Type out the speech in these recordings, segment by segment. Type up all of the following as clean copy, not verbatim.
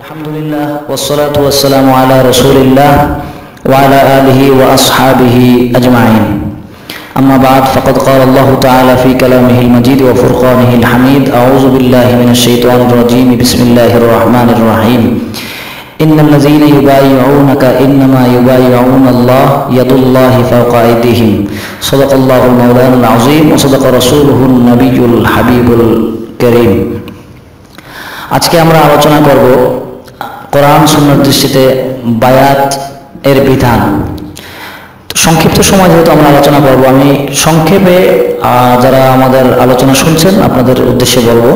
আলহামদুলিল্লাহ ওয়াসসালাতু ওয়াসসালামু আলা রাসূলিল্লাহ ওয়া আলা আলিহি ওয়া আসহাবিহি আজমাইন। আম্মা বা'দ, ফাকাদ ক্বালা আল্লাহু তাআলা ফি কালামিহিল মাজিদ ওয়া ফুরকানিহিল হামিদ। আউযু বিল্লাহি মিনাশ শাইতানির রাজীম। বিসমিল্লাহির রাহমানির রাহিম। ইন্নাল্লাযীনা ইউবাইয়ুনাকা ইন্নামা ইউবাইয়ুনাল্লাহ ইয়াদুল্লাহি ফাওকা আইদিহিম। সাদাকাল্লাহুল মাওলানাল আযীম ওয়া সাদাকা রাসূলুহুন নাবিয়্যুল হাবিবুল কারীম। আজকে আমরা আলোচনা করব কোরআন সুন্নাহর দৃষ্টিতে বায়াত এর বিধান। সংক্ষিপ্ত সময় যেহেতু আমরা আলোচনা করব, আমি সংক্ষেপে যারা আমাদের আলোচনা শুনছেন আপনাদের উদ্দেশ্যে বলবো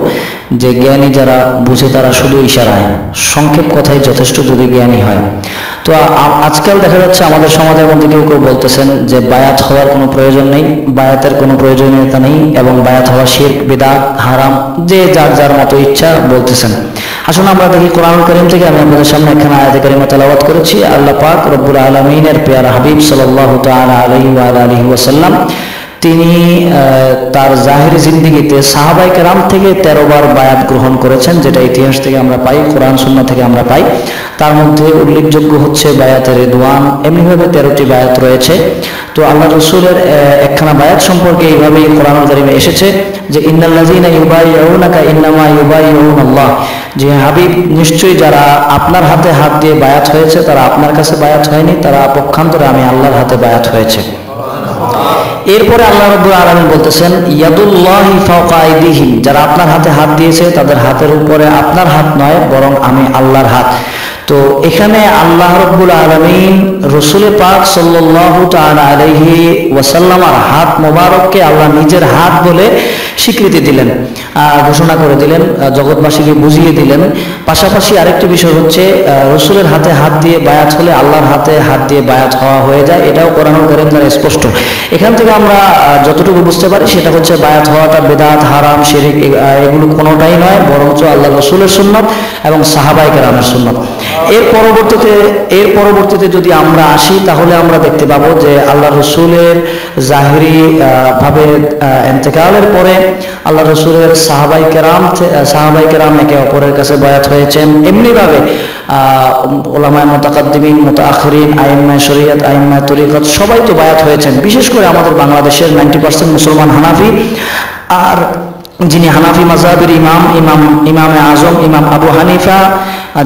যে জ্ঞানী যারা বুঝে তারা শুধু ইশারায়, সংক্ষেপ কথাই যথেষ্ট যদি জ্ঞানী হয়। তো আজকাল দেখা যাচ্ছে আমাদের সমাজের মধ্যে কেউ কেউ বলতেছেন যে বায়াত হওয়ার কোনো প্রয়োজন নেই, বায়াতের কোনো প্রয়োজনীয়তা নেই এবং বায়াত হওয়া শিরক, বিদআত, হারাম, যে যার যার মতো ইচ্ছা বলতেছেন। আসুন আমরা দেখি কোরআনুল কারীম থেকে। আমি আপনাদের সামনে একখানা আয়াতে কারিমা তেলাওয়াত করেছি। আল্লাহ পাক রব্বুল আলামিনের পেয়ারা হাবিব সাল্লাল্লাহু তাআলা আলাইহি ওয়া আলিহি ওয়াসাল্লাম তিনি তার জাহিরি জিন্দেগিতে সাহাবায়ে কেরাম থেকে 13 বার বায়াত গ্রহণ করেছেন, যেটা ইতিহাস থেকে আমরা পাই, কোরআন সুন্নাহ থেকে আমরা পাই। তার মধ্যে উল্লেখযোগ্য হচ্ছে বায়াতে রিদওয়ান। এমনিভাবে 13টি বায়াত রয়েছে। তো আল্লাহ রাসূলের একখানা বায়াত সম্পর্কে এইভাবেই কোরআনুল কারীমে এসেছে যে ইন্নাল্লাযীনা ইউবাইয়ুনাকা ইন্নামা ইউবাইয়ুনাল্লাহ, যে হাবিব নিশ্চয়ই যারা আপনার হাতে হাত দিয়ে বায়াত হয়েছে তারা আপনার কাছে বায়াত হয়নি, তারা পক্ষান্তরে আমি আল্লাহর হাতে বায়াত হয়েছে। এরপরে আল্লাহ রাব্বুল আলামিন বলতেছেন ইয়াদুল্লাহি ফাওকা আইদিহিম, যারা আপনার হাতে হাত দিয়েছে তাদের হাতের উপরে আপনার হাত নয় বরং আমি আল্লাহর হাত। তো এখানে আল্লাহ রাব্বুল আলামিন রাসূল পাক সাল্লাল্লাহু তাআলা আলাইহি ওয়াসাল্লামের হাত মোবারককে আল্লাহ নিজের হাত বলে স্বীকৃতি দিলেন, ঘোষণা করে দিলেন, জগৎবাসীকে বুঝিয়ে দিলেন। পাশাপাশি আরেকটি বিষয় হচ্ছে রাসূলের হাতে হাত দিয়ে বায়াত হলে আল্লাহর হাতে হাত দিয়ে বায়াত হওয়া হয়ে যায়। এটাও কোরআনুল কারীম দ্বারা স্পষ্ট। এখান থেকে আমরা যতটুকু বুঝতে পারি সেটা হচ্ছে বায়াত হওয়াটা বিদআত, হারাম, শিরক এগুলো কোনোটাই নয়, বরঞ্চ আল্লাহ রাসূলের সুন্নাত এবং সাহাবায়ে কেরামের সুন্নাত। এর পরবর্তীতে যদি আমরা আসি তাহলে আমরা দেখতে পাবো যে আল্লাহ রাসূলের জাহিরি ভাবে ইন্তেকালের পরে আল্লাহ রাসূলের সাহাবায়ে কেরাম একে অপরের কাছে বায়াত হয়েছেন। এমনিভাবে উলামায়ে মুতাকাদ্দিমিন, মুতাআখিরিন, আইম্মায়ে শরীয়ত, আইম্মায়ে তরিকত সবাই তো বায়াত হয়েছেন। বিশেষ করে আমাদের বাংলাদেশের 90% মুসলমান হানাফি, আর যিনি হানাফি মাযহাবের ইমামে আজম ইমাম আবু হানিফা,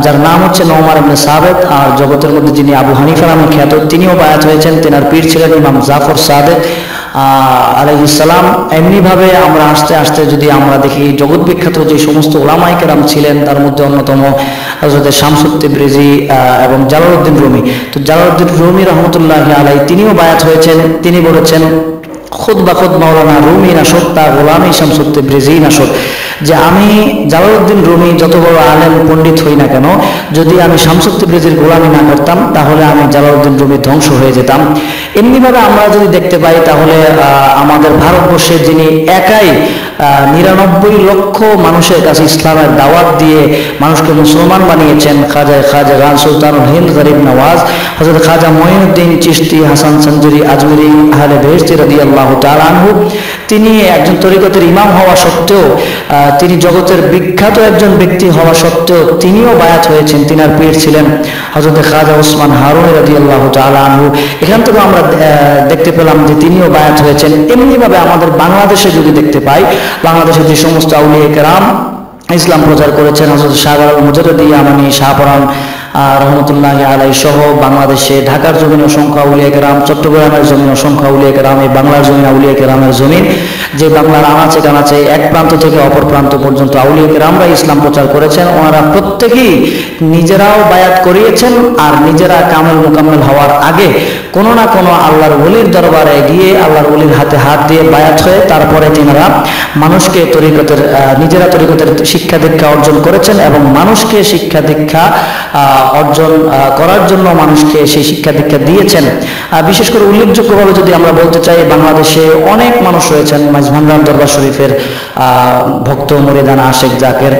যার নাম হচ্ছে নোমান ইবনে সাবিত, আর জগতের মধ্যে যিনি আবু হানিফা নামে খ্যাত, তিনিও বায়াত হয়েছেন। তেনার পীর ছিলেন ইমাম জাফর সাদেক আলাইহিস সালাম। এমনিভাবে আমরা আস্তে আস্তে যদি আমরা দেখি জগৎ বিখ্যাত যে সমস্ত উলামায়ে কেরাম ছিলেন তার মধ্যে অন্যতম হযরত শামসুত তিবরিজি এবং জালালউদ্দিন রুমি। তো জালালউদ্দিন রুমি রাহমাতুল্লাহি আলাইহি তিনিও বায়াত হয়েছেন। তিনি বলেছেন খুদ বাখুদ মাওলানা রুমি নাশদ তা গোলামি শামসুত তিবরিজি নাশদ, যে আমি জালালউদ্দিন রুমি যত বড় আলেম পণ্ডিত হই না কেন, যদি আমি শামসুত তিবরিজির গোলামি না করতাম তাহলে আমি জালালউদ্দিন রুমি ধ্বংস হয়ে যেতাম। এমনিভাবে আমরা যদি দেখতে পাই তাহলে আমাদের ভারতবর্ষে যিনি একাই 99 লক্ষ মানুষের কাছে ইসলামের দাওয়াত দিয়ে মানুষকে মুসলমান বানিয়েছেন, খাজা গান সুলতানুল হিন্দ গরিব নওয়াজ হযরত খাজা মঈনুদ্দিন চিশতি হাসান সঞ্জুরি আজমিরি আহলে বেহেশতি রাদিয়াল্লাহু তাআলা আনহু, তিনি একজন তরিকতের ইমাম হওয়া সত্ত্বেও, তিনি জগতের বিখ্যাত একজন ব্যক্তি হওয়া সত্ত্বেও তিনিও বায়াত হয়েছেন। তিনার পীর ছিলেন হযরত খাজা ওসমান হারুনী রাদিয়াল্লাহু তাআলা আনহু। এখান থেকে আমরা দেখতে পেলাম যে তিনিও বায়াত হয়েছেন। এমনিভাবে আমাদের বাংলাদেশে যদি দেখতে পাই, বাংলাদেশের যে সমস্ত আউলিয়া কেরাম ইসলাম প্রচার করেছেন, হযরত শাহজালাল মুজাদ্দিদ ইয়ামানি, শাহপরান রহমতুল্লাহি আলাইহি সহ বাংলাদেশে ঢাকার জমিন অসংখ্য আউলিয়া কেরাম, চট্টগ্রামের জমিন অসংখ্য আউলিয়া কেরাম, এই বাংলার জমিন আউলিয়া কেরামের জমিন, যে বাংলার আনাচে কানাচে এক প্রান্ত থেকে অপর প্রান্ত পর্যন্ত আউলিয়া কেরামরা ইসলাম প্রচার করেছেন। ওনারা প্রত্যেকেই নিজেরাও বায়াত করিয়েছেন, আর নিজেরা কামেল মুকাম্মেল হওয়ার আগে কোনো না কোনো আল্লাহর ওলির দরবারে গিয়ে আল্লাহর ওলির হাতে হাত দিয়ে বায়াত হয়ে তারপরে তিনারা মানুষকে নিজেরা তরিকতের শিক্ষা দীক্ষা অর্জন করেছেন এবং মানুষকে শিক্ষা দীক্ষা অর্জন করার জন্য মানুষকে সেই শিক্ষা দীক্ষা দিয়েছেন। বিশেষ করে উল্লেখযোগ্যভাবে যদি আমরা বলতে চাই, বাংলাদেশে অনেক মানুষ রয়েছেন মাঝভান্ডার দরবার শরীফের ভক্ত, মুরিদান, আশেক, জাকের।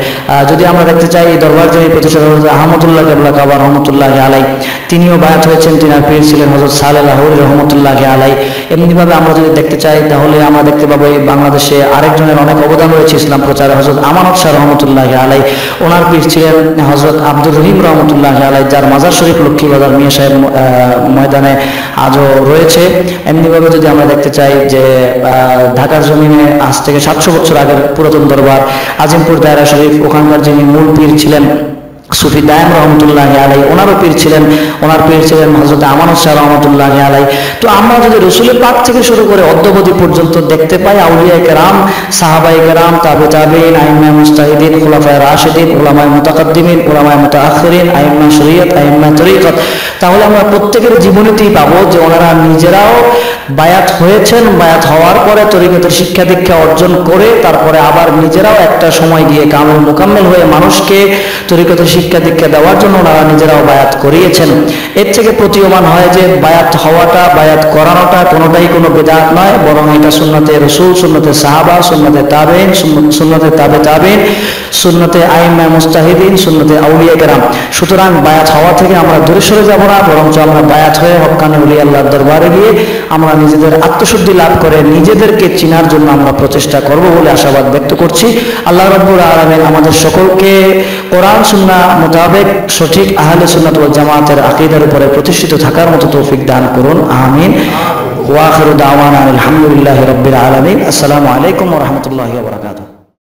যদি আমরা দেখতে চাই এই দরবার যিনি প্রতিষ্ঠাতা আহমদুল্লাহ কেবলা কাবা রহমতুল্লাহি আলাইহি, তিনিও বায়াত হয়েছেন। তিনার পীর ছিলেন হযরত সালেহ লাহোরী রহমতুল্লাহি আলাইহি। এমনিভাবে আমরা যদি দেখতে চাই তাহলে আমরা দেখতে পাবো এই বাংলাদেশে আরেকজনের অনেক অবদান রয়েছে ইসলাম প্রচারে, হযরত আমানত শাহ রহমতুল্লাহি আলাইহি। ওনার পীর ছিলেন হযরত আব্দুর রহিম রহমতুল্লাহি আলাইহি, যার মাজার শরীফ লক্ষ্মীবাজার মিয়া সাহেব ময়দানে আজও রয়েছে। এমনিভাবে যদি আমরা দেখতে চাই যে ঢাকার জমিনে আজ থেকে 700 বছর আগের পুরাতন দরবার আজিমপুর দায়রা শরীফ, ওখানকার যিনি মূল পীর ছিলেন সুফি দায়েম রহমতুল্লাহি আলাইহি, ওনার পীর ছিলেন হযরত আমানত শাহ রহমতুল্লাহি আলাইহি। তো আমরা যদি রাসূলের পাক থেকে শুরু করে অদ্যাবধি পর্যন্ত দেখতে পাই আউলিয়ায়ে কেরাম, সাহাবায়ে কেরাম, তাবেঈন, আইম্মায়ে মুজতাহিদিন, খুলাফায়ে রাশিদিন, উলামায়ে মুতাকাদ্দিমিন, উলামায়ে মুতাআখিরিন, আইম্মা শরীয়ত, আইম্মা তরিকত, তাহলে আমরা প্রত্যেকের জীবনীতেই পাবো যে ওনারা নিজেরাও বায়াত হয়েছেন, বায়াত হওয়ার পরে তরিকতের শিক্ষা দীক্ষা অর্জন করে তারপরে আবার নিজেরাও একটা সময় গিয়ে কামেল মুকাম্মেল হয়ে মানুষকে তরিকতের শিক্ষা দীক্ষা দেওয়ার জন্য ওনারা নিজেরাও বায়াত করিয়েছেন। এর থেকে প্রতীয়মান হয় যে বায়াত হওয়াটা, বায়াত করানোটা কোনোটাই কোনো বিদআত নয়, বরং এটা সুন্নতে রাসূল, সুন্নতে সাহাবা, সুন্নতে তাবেঈন, সুন্নতে তাবেঈন, সুন্নতে আইম্মায়ে মুজতাহিদিন, সুন্নতে আউলিয়া কেরাম। সুতরাং বায়াত হওয়া থেকে আমরা দূরে সরে যাব না, বরঞ্চ আমরা বায়াত হয়ে হক্কানি ওলিয়া আল্লাহর দরবারে গিয়ে আমরা নিজেদের আত্মশুদ্ধি লাভ করে নিজেদেরকে চিনার জন্য আমরা প্রচেষ্টা করব বলে আশাবাদ ব্যক্ত করছি। আল্লাহ রাব্বুল আলামিন আমাদের সকলকে কোরআন সুন্নাহ মোতাবেক সঠিক আহলে সুন্নাত ওয়াল জামাতের আকীদার উপরে প্রতিষ্ঠিত থাকার মতো তৌফিক দান করুন, আমিন। ওয়া আখিরু দাওয়ানা আলহামদুলিল্লাহি রাব্বিল আলামিন। আসসালামু আলাইকুম ওয়া রাহমাতুল্লাহি ওয়া বারাকাতুহু।